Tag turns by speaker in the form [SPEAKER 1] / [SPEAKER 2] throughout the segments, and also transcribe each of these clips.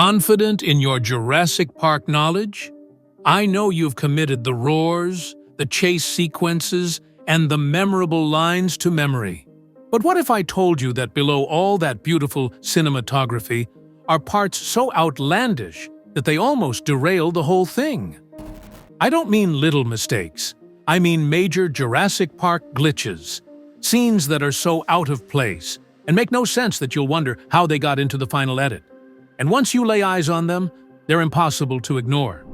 [SPEAKER 1] Confident in your Jurassic Park knowledge? I know you've committed the roars, the chase sequences, and the memorable lines to memory. But what if I told you that below all that beautiful cinematography are parts so outlandish that they almost derail the whole thing? I don't mean little mistakes. I mean major Jurassic Park glitches, scenes that are so out of place and make no sense that you'll wonder how they got into the final edit. And once you lay eyes on them, they're impossible to ignore.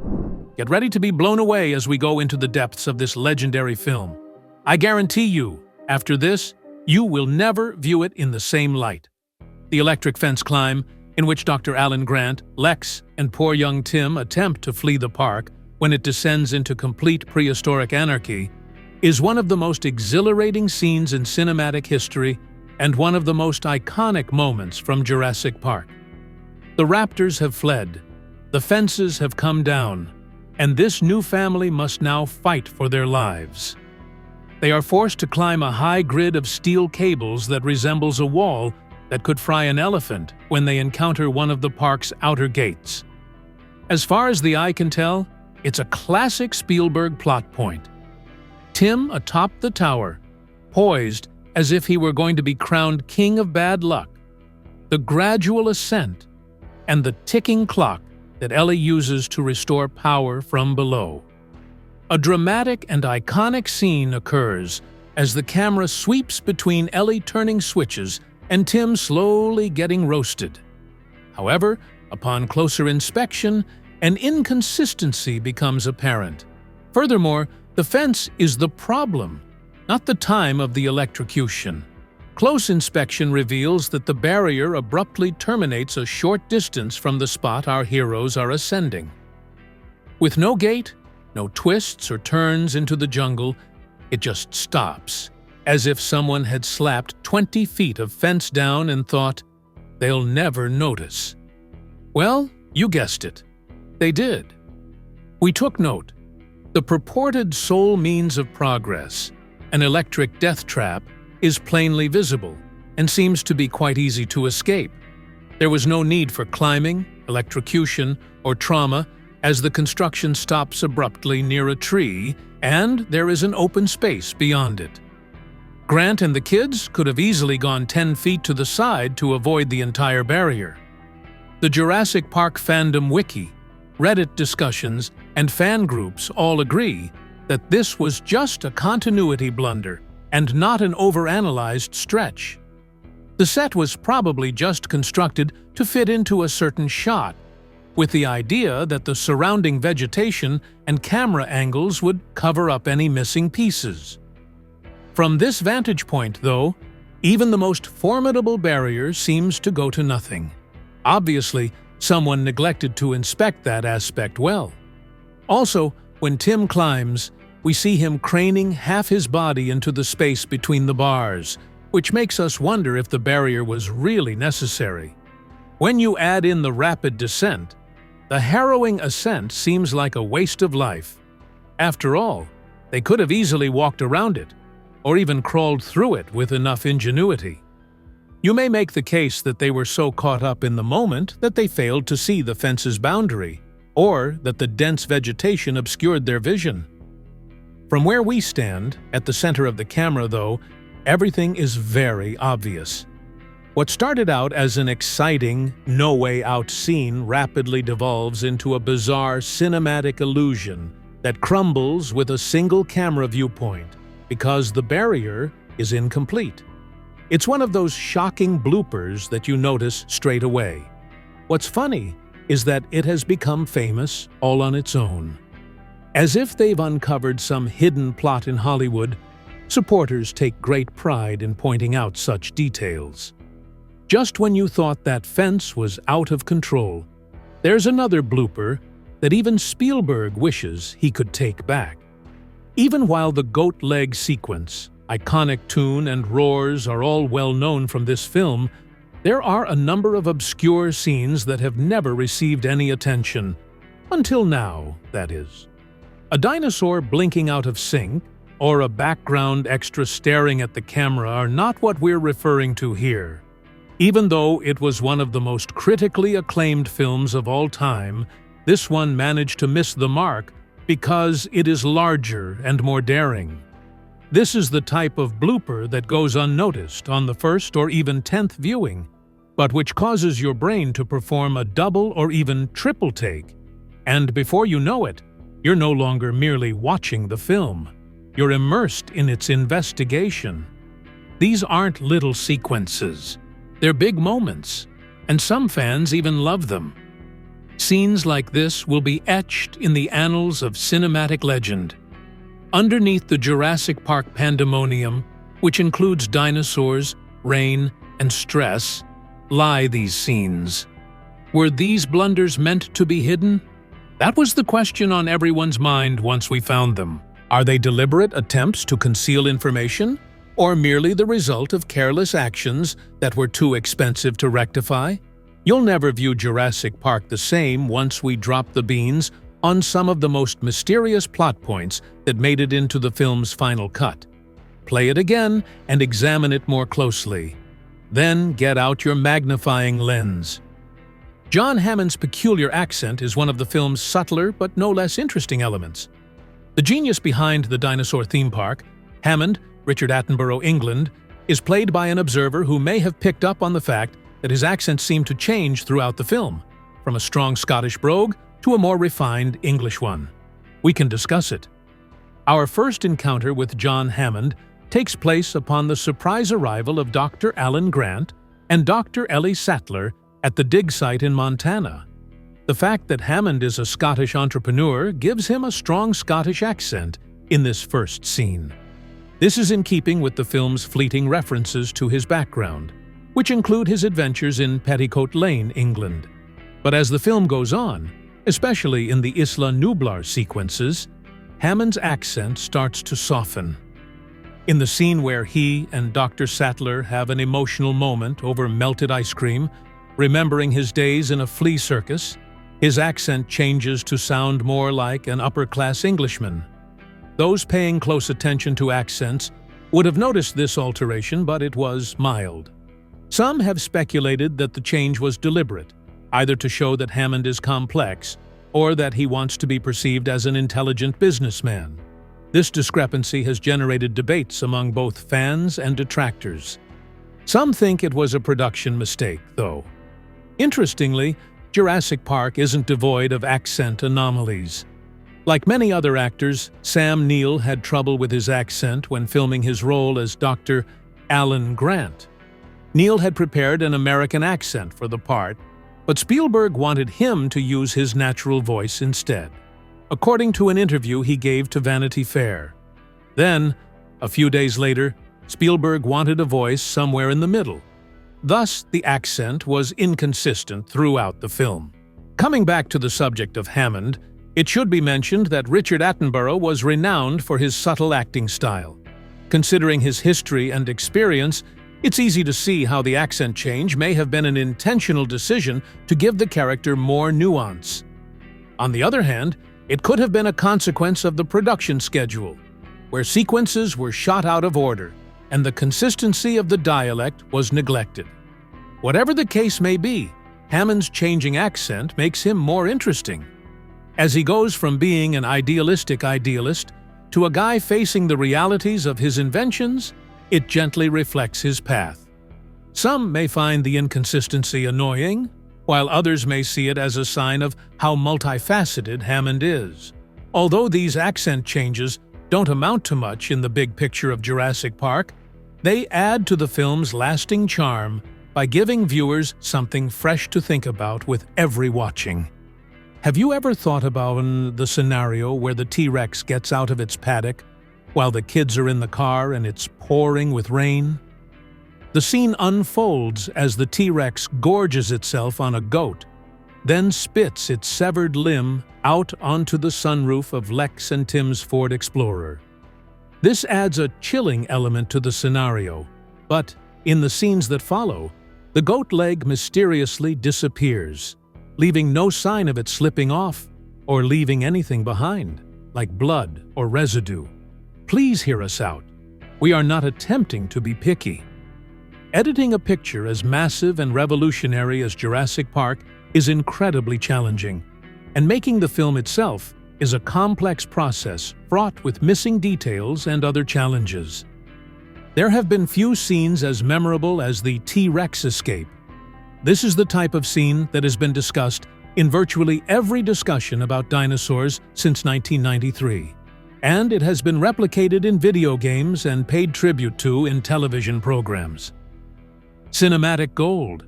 [SPEAKER 1] Get ready to be blown away as we go into the depths of this legendary film. I guarantee you, after this, you will never view it in the same light. The electric fence climb, in which Dr. Alan Grant, Lex, and poor young Tim attempt to flee the park when it descends into complete prehistoric anarchy, is one of the most exhilarating scenes in cinematic history and one of the most iconic moments from Jurassic Park. The raptors have fled, the fences have come down, and this new family must now fight for their lives. They are forced to climb a high grid of steel cables that resembles a wall that could fry an elephant when they encounter one of the park's outer gates. As far as the eye can tell, it's a classic Spielberg plot point. Tim atop the tower, poised as if he were going to be crowned king of bad luck. The gradual ascent, and the ticking clock that Ellie uses to restore power from below. A dramatic and iconic scene occurs as the camera sweeps between Ellie turning switches and Tim slowly getting roasted. However, upon closer inspection, an inconsistency becomes apparent. Furthermore, the fence is the problem, not the time of the electrocution. Close inspection reveals that the barrier abruptly terminates a short distance from the spot our heroes are ascending. With no gate, no twists or turns into the jungle, it just stops, as if someone had slapped 20 feet of fence down and thought, they'll never notice. Well, you guessed it. They did. We took note. The purported sole means of progress, an electric death trap, is plainly visible and seems to be quite easy to escape. There was no need for climbing, electrocution, or trauma as the construction stops abruptly near a tree and there is an open space beyond it. Grant and the kids could have easily gone 10 feet to the side to avoid the entire barrier. The Jurassic Park fandom wiki, Reddit discussions, and fan groups all agree that this was just a continuity blunder and not an overanalyzed stretch. The set was probably just constructed to fit into a certain shot, with the idea that the surrounding vegetation and camera angles would cover up any missing pieces. From this vantage point, though, even the most formidable barrier seems to go to nothing. Obviously, someone neglected to inspect that aspect well. Also, when Tim climbs, we see him craning half his body into the space between the bars, which makes us wonder if the barrier was really necessary. When you add in the rapid descent, the harrowing ascent seems like a waste of life. After all, they could have easily walked around it, or even crawled through it with enough ingenuity. You may make the case that they were so caught up in the moment that they failed to see the fence's boundary, or that the dense vegetation obscured their vision. From where we stand, at the center of the camera though, everything is very obvious. What started out as an exciting, no-way-out scene rapidly devolves into a bizarre cinematic illusion that crumbles with a single camera viewpoint because the barrier is incomplete. It's one of those shocking bloopers that you notice straight away. What's funny is that it has become famous all on its own. As if they've uncovered some hidden plot in Hollywood, supporters take great pride in pointing out such details. Just when you thought that fence was out of control, there's another blooper that even Spielberg wishes he could take back. Even while the goat leg sequence, iconic tune, and roars are all well known from this film, there are a number of obscure scenes that have never received any attention. Until now, that is. A dinosaur blinking out of sync, or a background extra staring at the camera are not what we're referring to here. Even though it was one of the most critically acclaimed films of all time, this one managed to miss the mark because it is larger and more daring. This is the type of blooper that goes unnoticed on the first or even 10th viewing, but which causes your brain to perform a double or even triple take. And before you know it, you're no longer merely watching the film. You're immersed in its investigation. These aren't little sequences. They're big moments, and some fans even love them. Scenes like this will be etched in the annals of cinematic legend. Underneath the Jurassic Park pandemonium, which includes dinosaurs, rain, and stress, lie these scenes. Were these blunders meant to be hidden? That was the question on everyone's mind once we found them. Are they deliberate attempts to conceal information, or merely the result of careless actions that were too expensive to rectify? You'll never view Jurassic Park the same once we drop the beans on some of the most mysterious plot points that made it into the film's final cut. Play it again and examine it more closely. Then get out your magnifying lens. John Hammond's peculiar accent is one of the film's subtler but no less interesting elements. The genius behind the dinosaur theme park, Hammond, Richard Attenborough, England, is played by an observer who may have picked up on the fact that his accent seemed to change throughout the film, from a strong Scottish brogue to a more refined English one. We can discuss it. Our first encounter with John Hammond takes place upon the surprise arrival of Dr. Alan Grant and Dr. Ellie Sattler at the dig site in Montana. The fact that Hammond is a Scottish entrepreneur gives him a strong Scottish accent in this first scene. This is in keeping with the film's fleeting references to his background, which include his adventures in Petticoat Lane, England. But as the film goes on, especially in the Isla Nublar sequences, Hammond's accent starts to soften. In the scene where he and Dr. Sattler have an emotional moment over melted ice cream, remembering his days in a flea circus, his accent changes to sound more like an upper-class Englishman. Those paying close attention to accents would have noticed this alteration, but it was mild. Some have speculated that the change was deliberate, either to show that Hammond is complex or that he wants to be perceived as an intelligent businessman. This discrepancy has generated debates among both fans and detractors. Some think it was a production mistake, though. Interestingly, Jurassic Park isn't devoid of accent anomalies. Like many other actors, Sam Neill had trouble with his accent when filming his role as Dr. Alan Grant. Neill had prepared an American accent for the part, but Spielberg wanted him to use his natural voice instead, according to an interview he gave to Vanity Fair. Then, a few days later, Spielberg wanted a voice somewhere in the middle. Thus, the accent was inconsistent throughout the film. Coming back to the subject of Hammond, it should be mentioned that Richard Attenborough was renowned for his subtle acting style. Considering his history and experience, it's easy to see how the accent change may have been an intentional decision to give the character more nuance. On the other hand, it could have been a consequence of the production schedule, where sequences were shot out of order and the consistency of the dialect was neglected. Whatever the case may be, Hammond's changing accent makes him more interesting. As he goes from being an idealistic idealist to a guy facing the realities of his inventions, it gently reflects his path. Some may find the inconsistency annoying, while others may see it as a sign of how multifaceted Hammond is. Although these accent changes don't amount to much in the big picture of Jurassic Park, they add to the film's lasting charm by giving viewers something fresh to think about with every watching. Have you ever thought about the scenario where the T-Rex gets out of its paddock while the kids are in the car and it's pouring with rain? The scene unfolds as the T-Rex gorges itself on a goat, then spits its severed limb out onto the sunroof of Lex and Tim's Ford Explorer. This adds a chilling element to the scenario, but in the scenes that follow, the goat leg mysteriously disappears, leaving no sign of it slipping off or leaving anything behind, like blood or residue. Please hear us out. We are not attempting to be picky. Editing a picture as massive and revolutionary as Jurassic Park is incredibly challenging, and making the film itself is a complex process fraught with missing details and other challenges. There have been few scenes as memorable as the T-Rex escape. This is the type of scene that has been discussed in virtually every discussion about dinosaurs since 1993, and it has been replicated in video games and paid tribute to in television programs. Cinematic gold.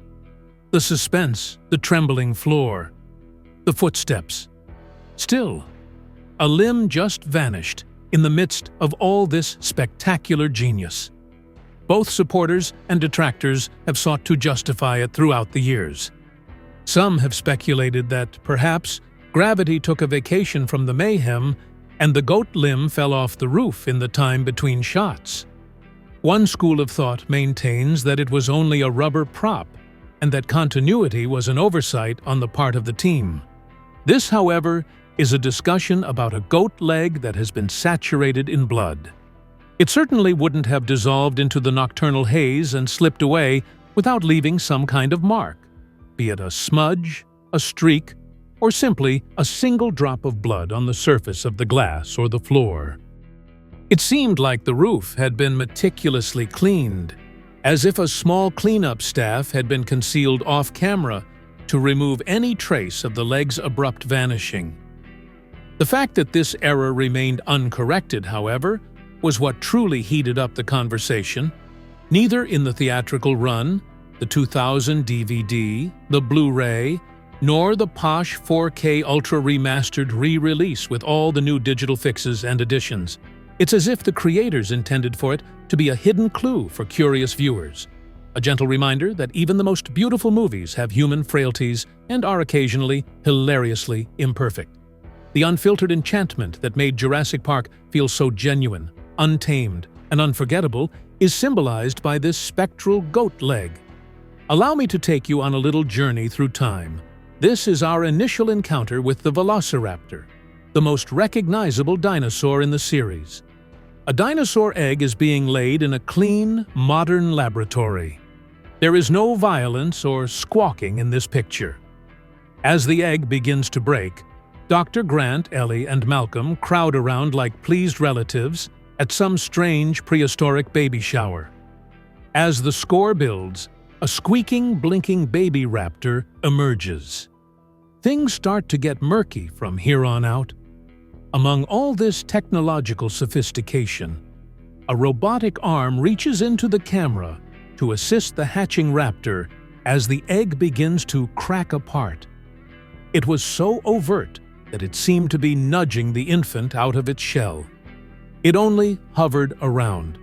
[SPEAKER 1] The suspense, the trembling floor, the footsteps. Still, a limb just vanished in the midst of all this spectacular genius. Both supporters and detractors have sought to justify it throughout the years. Some have speculated that perhaps gravity took a vacation from the mayhem and the goat limb fell off the roof in the time between shots. One school of thought maintains that it was only a rubber prop and that continuity was an oversight on the part of the team. This, however, is a discussion about a goat leg that has been saturated in blood. It certainly wouldn't have dissolved into the nocturnal haze and slipped away without leaving some kind of mark, be it a smudge, a streak, or simply a single drop of blood on the surface of the glass or the floor. It seemed like the roof had been meticulously cleaned, as if a small cleanup staff had been concealed off-camera to remove any trace of the leg's abrupt vanishing. The fact that this error remained uncorrected, however, was what truly heated up the conversation. Neither in the theatrical run, the 2000 DVD, the Blu-ray, nor the posh 4K Ultra Remastered re-release with all the new digital fixes and additions. It's as if the creators intended for it to be a hidden clue for curious viewers. A gentle reminder that even the most beautiful movies have human frailties and are occasionally hilariously imperfect. The unfiltered enchantment that made Jurassic Park feel so genuine, untamed, and unforgettable is symbolized by this spectral goat leg. Allow me to take you on a little journey through time. This is our initial encounter with the Velociraptor, the most recognizable dinosaur in the series. A dinosaur egg is being laid in a clean, modern laboratory. There is no violence or squawking in this picture. As the egg begins to break, Dr. Grant, Ellie, and Malcolm crowd around like pleased relatives at some strange prehistoric baby shower. As the score builds, a squeaking, blinking baby raptor emerges. Things start to get murky from here on out. Among all this technological sophistication, a robotic arm reaches into the camera to assist the hatching raptor as the egg begins to crack apart. It was so overt that it seemed to be nudging the infant out of its shell. It only hovered around.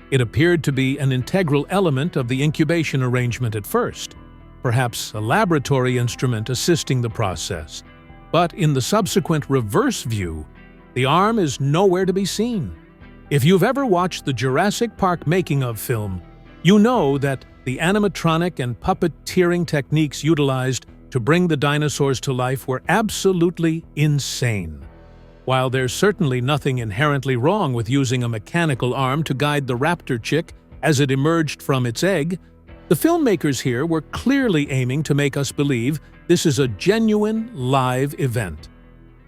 [SPEAKER 1] It appeared to be an integral element of the incubation arrangement at first, perhaps a laboratory instrument assisting the process. But in the subsequent reverse view, the arm is nowhere to be seen. If you've ever watched the Jurassic Park making-of film, you know that the animatronic and puppeteering techniques utilized to bring the dinosaurs to life were absolutely insane. While there's certainly nothing inherently wrong with using a mechanical arm to guide the raptor chick as it emerged from its egg, the filmmakers here were clearly aiming to make us believe this is a genuine, live event.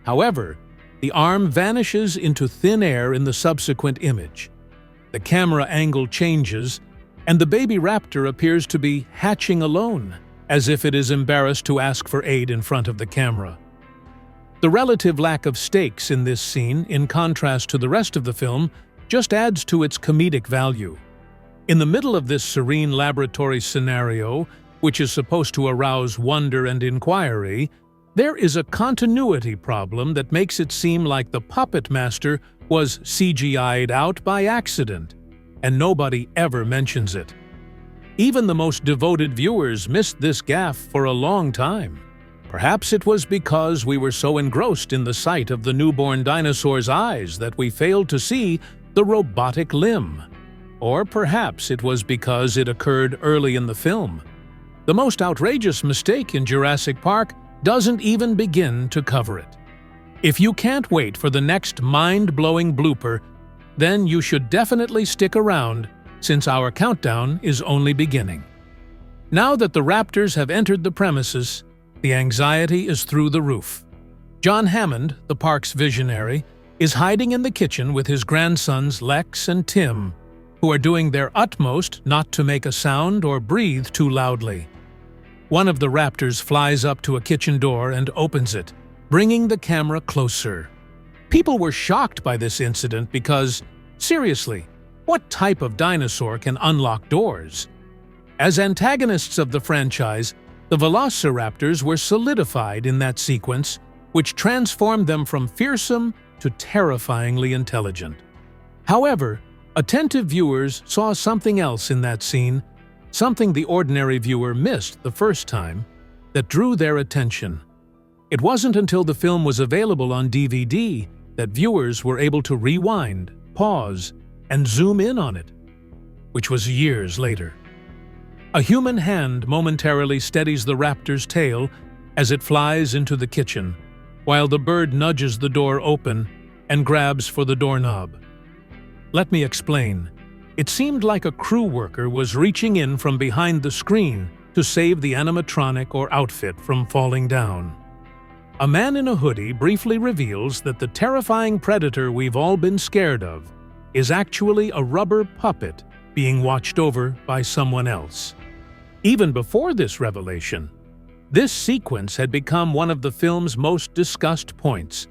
[SPEAKER 1] However, the arm vanishes into thin air in the subsequent image. The camera angle changes, and the baby raptor appears to be hatching alone, as if it is embarrassed to ask for aid in front of the camera. The relative lack of stakes in this scene, in contrast to the rest of the film, just adds to its comedic value. In the middle of this serene laboratory scenario, which is supposed to arouse wonder and inquiry, there is a continuity problem that makes it seem like the puppet master was CGI'd out by accident, and nobody ever mentions it. Even the most devoted viewers missed this gaffe for a long time. Perhaps it was because we were so engrossed in the sight of the newborn dinosaur's eyes that we failed to see the robotic limb. Or perhaps it was because it occurred early in the film. The most outrageous mistake in Jurassic Park doesn't even begin to cover it. If you can't wait for the next mind-blowing blooper, then you should definitely stick around since our countdown is only beginning. Now that the raptors have entered the premises, the anxiety is through the roof. John Hammond, the park's visionary, is hiding in the kitchen with his grandsons Lex and Tim, who are doing their utmost not to make a sound or breathe too loudly. One of the raptors flies up to a kitchen door and opens it, bringing the camera closer. People were shocked by this incident because, seriously, what type of dinosaur can unlock doors? As antagonists of the franchise, the velociraptors were solidified in that sequence, which transformed them from fearsome to terrifyingly intelligent. However, attentive viewers saw something else in that scene, something the ordinary viewer missed the first time, that drew their attention. It wasn't until the film was available on DVD that viewers were able to rewind, pause, and zoom in on it, which was years later. A human hand momentarily steadies the raptor's tail as it flies into the kitchen, while the bird nudges the door open and grabs for the doorknob. Let me explain. It seemed like a crew worker was reaching in from behind the screen to save the animatronic or outfit from falling down. A man in a hoodie briefly reveals that the terrifying predator we've all been scared of is actually a rubber puppet being watched over by someone else. Even before this revelation, this sequence had become one of the film's most discussed points.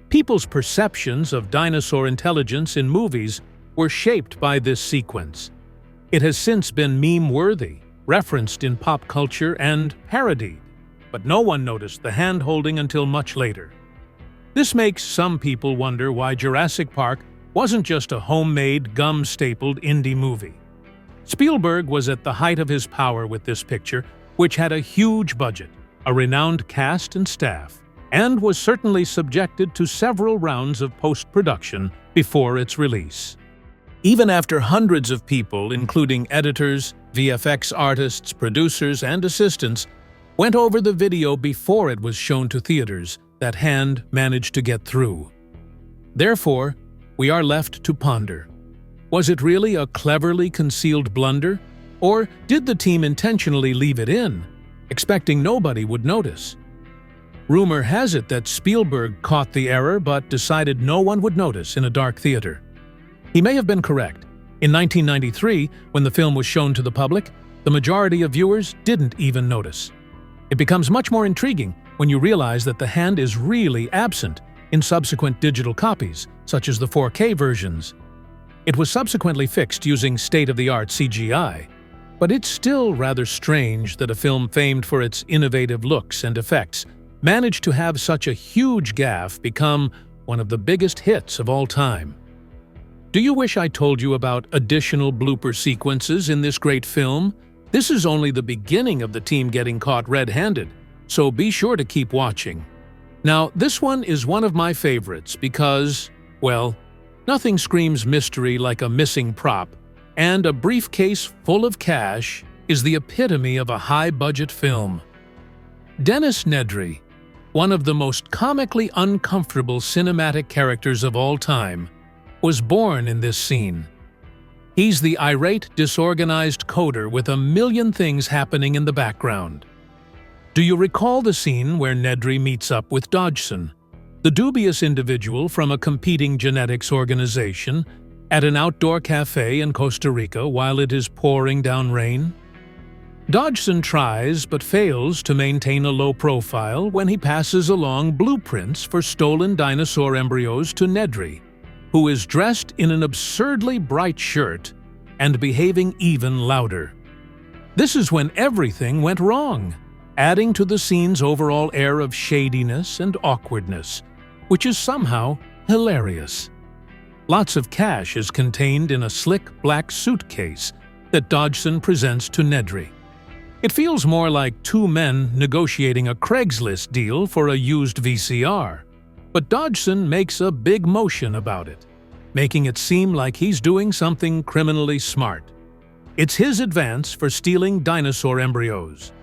[SPEAKER 1] People's perceptions of dinosaur intelligence in movies were shaped by this sequence. It has since been meme-worthy, referenced in pop culture and parodied, but no one noticed the hand-holding until much later. This makes some people wonder why Jurassic Park wasn't just a homemade, gum-stapled indie movie. Spielberg was at the height of his power with this picture, which had a huge budget, a renowned cast and staff, and was certainly subjected to several rounds of post-production before its release. Even after hundreds of people, including editors, VFX artists, producers, and assistants, went over the video before it was shown to theaters, that hand managed to get through. Therefore, we are left to ponder. Was it really a cleverly concealed blunder? Or did the team intentionally leave it in, expecting nobody would notice? Rumor has it that Spielberg caught the error but decided no one would notice in a dark theater. He may have been correct. In 1993, when the film was shown to the public, the majority of viewers didn't even notice. It becomes much more intriguing when you realize that the hand is really absent in subsequent digital copies, such as the 4K versions. It was subsequently fixed using state-of-the-art CGI, but it's still rather strange that a film famed for its innovative looks and effects managed to have such a huge gaffe become one of the biggest hits of all time. Do you wish I told you about additional blooper sequences in this great film? This is only the beginning of the team getting caught red-handed, so be sure to keep watching. Now, this one is one of my favorites because, well, nothing screams mystery like a missing prop, and a briefcase full of cash is the epitome of a high-budget film. Dennis Nedry, one of the most comically uncomfortable cinematic characters of all time, was born in this scene. He's the irate, disorganized coder with a million things happening in the background. Do you recall the scene where Nedry meets up with Dodgson, the dubious individual from a competing genetics organization, at an outdoor cafe in Costa Rica while it is pouring down rain? Dodgson tries but fails to maintain a low profile when he passes along blueprints for stolen dinosaur embryos to Nedry, who is dressed in an absurdly bright shirt and behaving even louder. This is when everything went wrong, adding to the scene's overall air of shadiness and awkwardness, which is somehow hilarious. Lots of cash is contained in a slick black suitcase that Dodgson presents to Nedry. It feels more like two men negotiating a Craigslist deal for a used VCR, but Dodgson makes a big motion about it, making it seem like he's doing something criminally smart. It's his advance for stealing dinosaur embryos.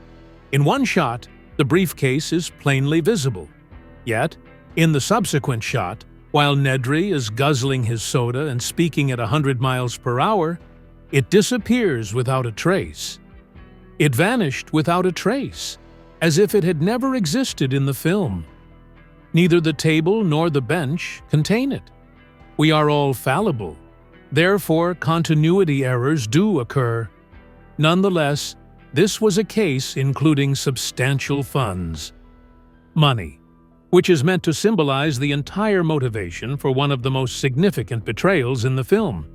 [SPEAKER 1] In one shot, the briefcase is plainly visible. Yet, in the subsequent shot, while Nedry is guzzling his soda and speaking at 100 miles per hour, It disappears without a trace. It vanished without a trace, as if it had never existed in the film. Neither the table nor the bench contain it. We are all fallible. Therefore, continuity errors do occur. Nonetheless, this was a case including substantial funds. Money, which is meant to symbolize the entire motivation for one of the most significant betrayals in the film.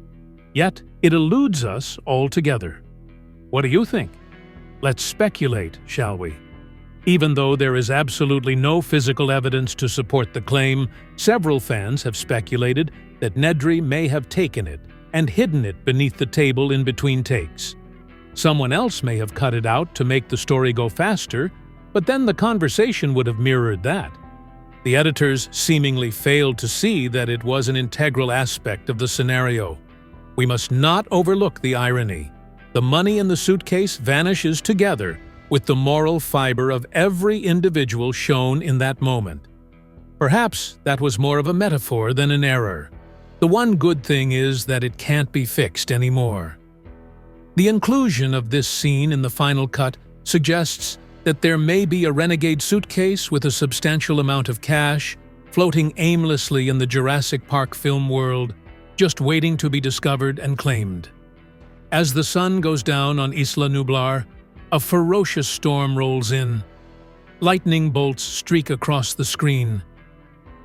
[SPEAKER 1] Yet, it eludes us altogether. What do you think? Let's speculate, shall we? Even though there is absolutely no physical evidence to support the claim, several fans have speculated that Nedry may have taken it and hidden it beneath the table in between takes. Someone else may have cut it out to make the story go faster, but then the conversation would have mirrored that. The editors seemingly failed to see that it was an integral aspect of the scenario. We must not overlook the irony. The money in the suitcase vanishes together with the moral fiber of every individual shown in that moment. Perhaps that was more of a metaphor than an error. The one good thing is that it can't be fixed anymore. The inclusion of this scene in the final cut suggests that there may be a renegade suitcase with a substantial amount of cash floating aimlessly in the Jurassic Park film world, just waiting to be discovered and claimed. As the sun goes down on Isla Nublar, a ferocious storm rolls in. Lightning bolts streak across the screen.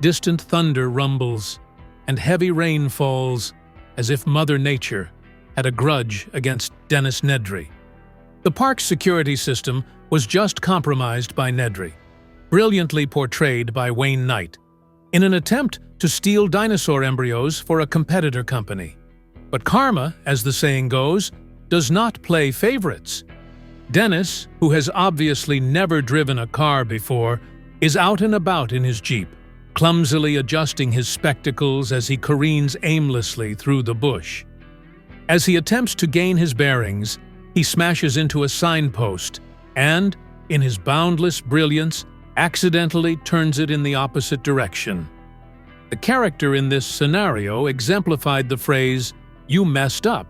[SPEAKER 1] Distant thunder rumbles, and heavy rain falls as if Mother Nature had a grudge against Dennis Nedry. The park's security system was just compromised by Nedry, brilliantly portrayed by Wayne Knight, in an attempt to steal dinosaur embryos for a competitor company. But karma, as the saying goes, does not play favorites. Dennis, who has obviously never driven a car before, is out and about in his Jeep, clumsily adjusting his spectacles as he careens aimlessly through the bush. As he attempts to gain his bearings, he smashes into a signpost and, in his boundless brilliance, accidentally turns it in the opposite direction. The character in this scenario exemplified the phrase, "You messed up,"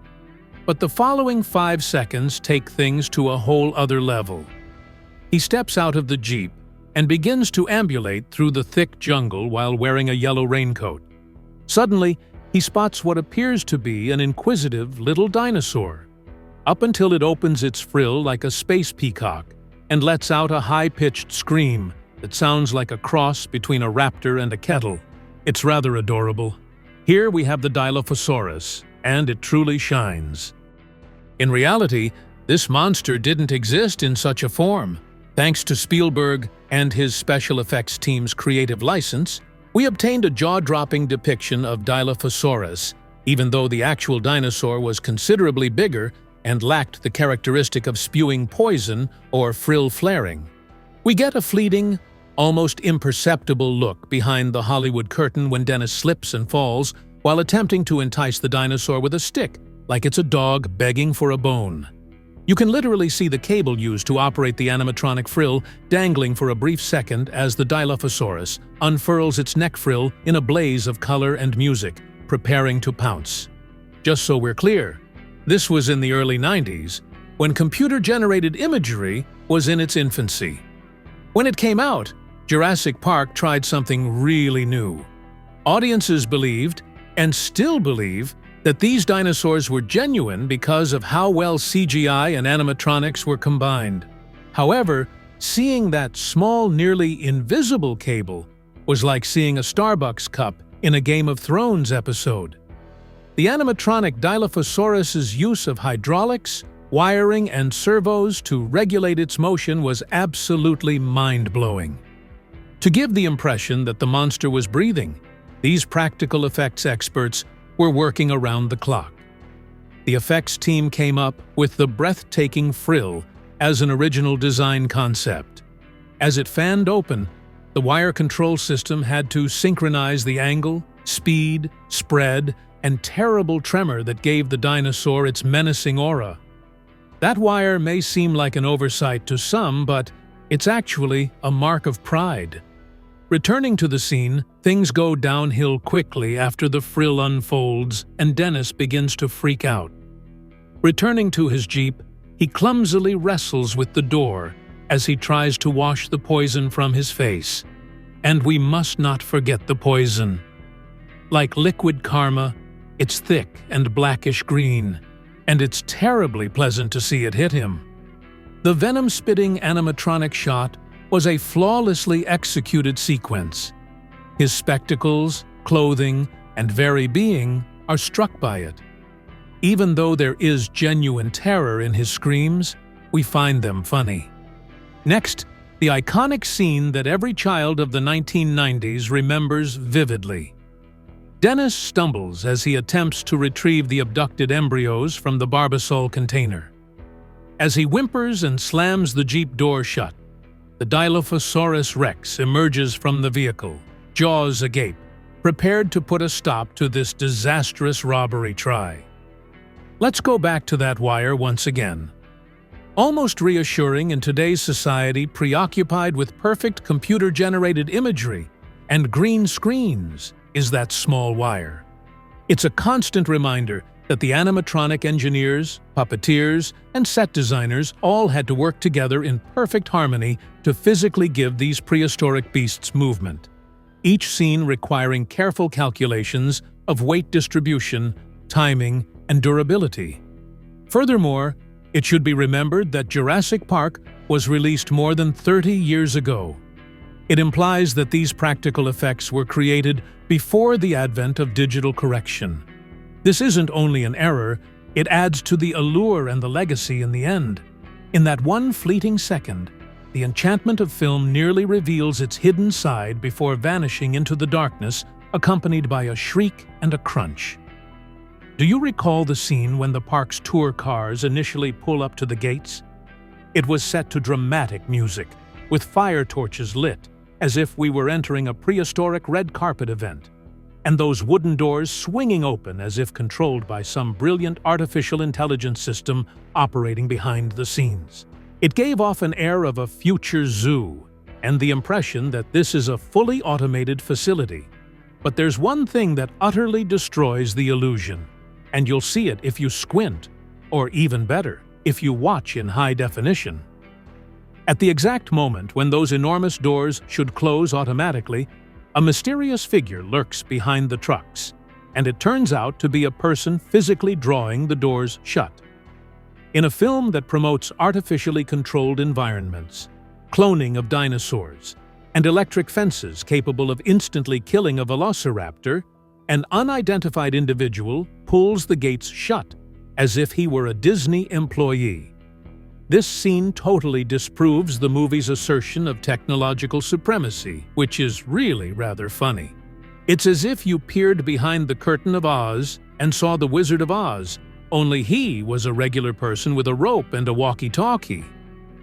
[SPEAKER 1] but the following 5 seconds take things to a whole other level. He steps out of the Jeep and begins to ambulate through the thick jungle while wearing a yellow raincoat. Suddenly, he spots what appears to be an inquisitive little dinosaur, up until it opens its frill like a space peacock and lets out a high-pitched scream that sounds like a cross between a raptor and a kettle. It's rather adorable. Here we have the Dilophosaurus, and it truly shines. In reality, this monster didn't exist in such a form. Thanks to Spielberg and his special effects team's creative license, we obtained a jaw-dropping depiction of Dilophosaurus, even though the actual dinosaur was considerably bigger and lacked the characteristic of spewing poison or frill flaring. We get a fleeting, almost imperceptible look behind the Hollywood curtain when Dennis slips and falls while attempting to entice the dinosaur with a stick, like it's a dog begging for a bone. You can literally see the cable used to operate the animatronic frill dangling for a brief second as the Dilophosaurus unfurls its neck frill in a blaze of color and music, preparing to pounce. Just so we're clear, this was in the early 90s, when computer-generated imagery was in its infancy. When it came out, Jurassic Park tried something really new. Audiences believed, and still believe, that these dinosaurs were genuine because of how well CGI and animatronics were combined. However, seeing that small, nearly invisible cable was like seeing a Starbucks cup in a Game of Thrones episode. The animatronic Dilophosaurus's use of hydraulics, wiring, and servos to regulate its motion was absolutely mind-blowing. To give the impression that the monster was breathing, these practical effects experts were working around the clock. The effects team came up with the breathtaking frill as an original design concept. As it fanned open, the wire control system had to synchronize the angle, speed, spread, and terrible tremor that gave the dinosaur its menacing aura. That wire may seem like an oversight to some, but it's actually a mark of pride. Returning to the scene, things go downhill quickly after the frill unfolds and Dennis begins to freak out. Returning to his jeep, he clumsily wrestles with the door as he tries to wash the poison from his face. And we must not forget the poison. Like liquid karma, it's thick and blackish green, and it's terribly pleasant to see it hit him. The venom-spitting animatronic shot was a flawlessly executed sequence. His spectacles, clothing, and very being are struck by it. Even though there is genuine terror in his screams, we find them funny. Next, the iconic scene that every child of the 1990s remembers vividly. Dennis stumbles as he attempts to retrieve the abducted embryos from the Barbasol container. As he whimpers and slams the Jeep door shut, the Dilophosaurus Rex emerges from the vehicle, jaws agape, prepared to put a stop to this disastrous robbery try. Let's go back to that wire once again. Almost reassuring in today's society preoccupied with perfect computer-generated imagery and green screens is that small wire. It's a constant reminder that the animatronic engineers, puppeteers, and set designers all had to work together in perfect harmony to physically give these prehistoric beasts movement, each scene requiring careful calculations of weight distribution, timing, and durability. Furthermore, it should be remembered that Jurassic Park was released more than 30 years ago. It implies that these practical effects were created before the advent of digital correction. This isn't only an error, it adds to the allure and the legacy in the end. In that one fleeting second, the enchantment of film nearly reveals its hidden side before vanishing into the darkness, accompanied by a shriek and a crunch. Do you recall the scene when the park's tour cars initially pull up to the gates? It was set to dramatic music, with fire torches lit, as if we were entering a prehistoric red carpet event, and those wooden doors swinging open as if controlled by some brilliant artificial intelligence system operating behind the scenes. It gave off an air of a future zoo, and the impression that this is a fully automated facility. But there's one thing that utterly destroys the illusion, and you'll see it if you squint, or even better, if you watch in high definition. At the exact moment when those enormous doors should close automatically, a mysterious figure lurks behind the trucks, and it turns out to be a person physically drawing the doors shut. In a film that promotes artificially controlled environments, cloning of dinosaurs, and electric fences capable of instantly killing a velociraptor, an unidentified individual pulls the gates shut as if he were a Disney employee. This scene totally disproves the movie's assertion of technological supremacy, which is really rather funny. It's as if you peered behind the curtain of Oz and saw the Wizard of Oz, only he was a regular person with a rope and a walkie-talkie.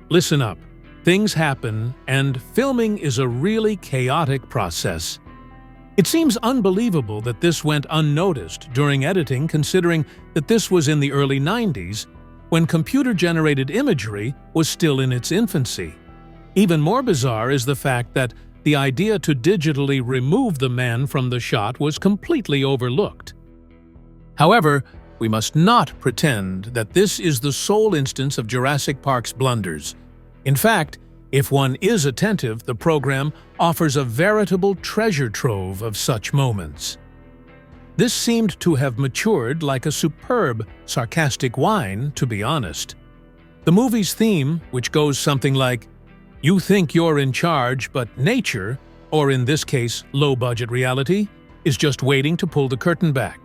[SPEAKER 1] Listen up. Things happen, and filming is a really chaotic process. It seems unbelievable that this went unnoticed during editing, considering that this was in the early 90s, when computer-generated imagery was still in its infancy. Even more bizarre is the fact that the idea to digitally remove the man from the shot was completely overlooked. However, we must not pretend that this is the sole instance of Jurassic Park's blunders. In fact, if one is attentive, the program offers a veritable treasure trove of such moments. This seemed to have matured like a superb, sarcastic wine, to be honest. The movie's theme, which goes something like, "You think you're in charge, but nature, or in this case, low-budget reality, is just waiting to pull the curtain back."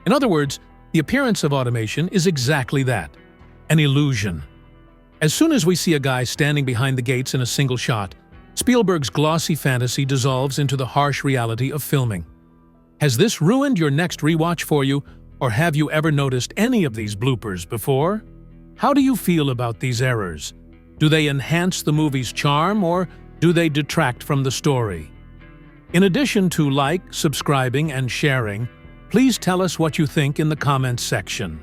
[SPEAKER 1] In other words, the appearance of automation is exactly that, an illusion. As soon as we see a guy standing behind the gates in a single shot, Spielberg's glossy fantasy dissolves into the harsh reality of filming. Has this ruined your next rewatch for you, or have you ever noticed any of these bloopers before? How do you feel about these errors? Do they enhance the movie's charm, or do they detract from the story? In addition to subscribing, and sharing, please tell us what you think in the comments section.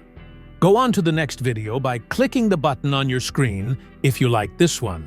[SPEAKER 1] Go on to the next video by clicking the button on your screen if you like this one.